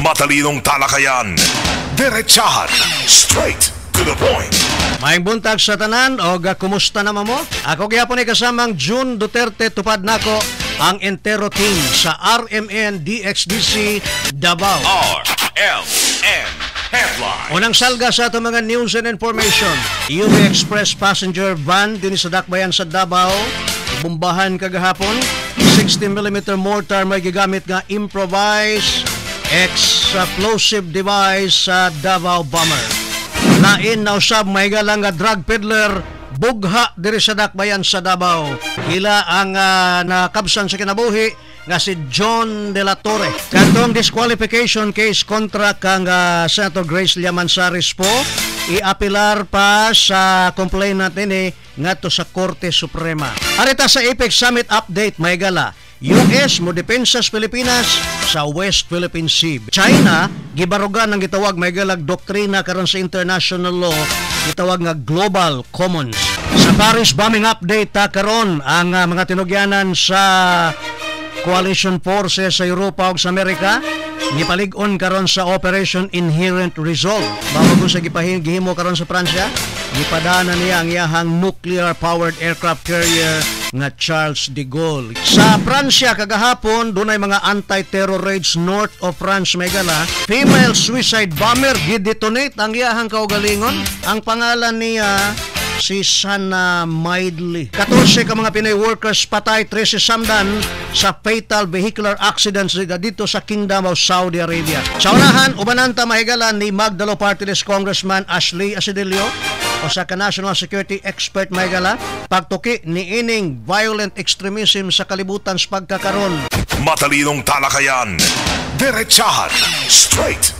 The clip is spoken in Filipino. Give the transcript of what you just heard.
Matalinong talakayan, diretsahan, straight to the point. Maayong buntag sa tanan o kumusta naman mo? Ako gyapon ay kasamang June Duterte tupad nako ang entero team sa RMN DXDC Davao. RMN Headline. Unang salga sa ato mga news and information. UV Express passenger van din sa dakbayan sa Davao. Bumbahan kagahapon. 60mm mortar may gigamit nga improvised explosive device sa Davao Bomber. Lain na usab may galang nga drug peddler bugha diri sa dakbayan sa Davao. Ila ang nakabsan sa kinabuhi nga si John De La Torre. Katong disqualification case kontra kang Senator Grace Llamansares po iapilar pa sa complainant ini ngadto sa Korte Suprema. Arita sa APEC Summit update may gala. US mo depensa sa Pilipinas sa West Philippine Sea. China gibarugan ang gitawag may galag doktrina karon sa international law gitawag nga global commons. Sa Paris bombing update karon ang mga tinugyanan sa coalition forces sa Europa ug sa Amerika gipalig-on karon sa Operation Inherent Resolve. Bago sa gihimo karon sa Pransya, gipadana niya ang iyahang nuclear-powered aircraft carrier nga Charles de Gaulle. Sa Pransya kagahapon, dunay mga anti-terror raids north of France Megala. Female suicide bomber gidetonate ang iyahang kaugalingon. Ang pangalan niya si Sana Maidli. 14 ka mga Pinoy workers patay, 13 samdan sa fatal vehicular accidents dito sa Kingdom of Saudi Arabia. Sa unahan, ubananta mahigalan ni Magdalo Party List Congressman Ashley Asidilio o sa National Security Expert Maygala, pagtuki ni ining violent extremism sa kalibutan sa pagkakaron. Matalinong talakayan, diretsahan, straight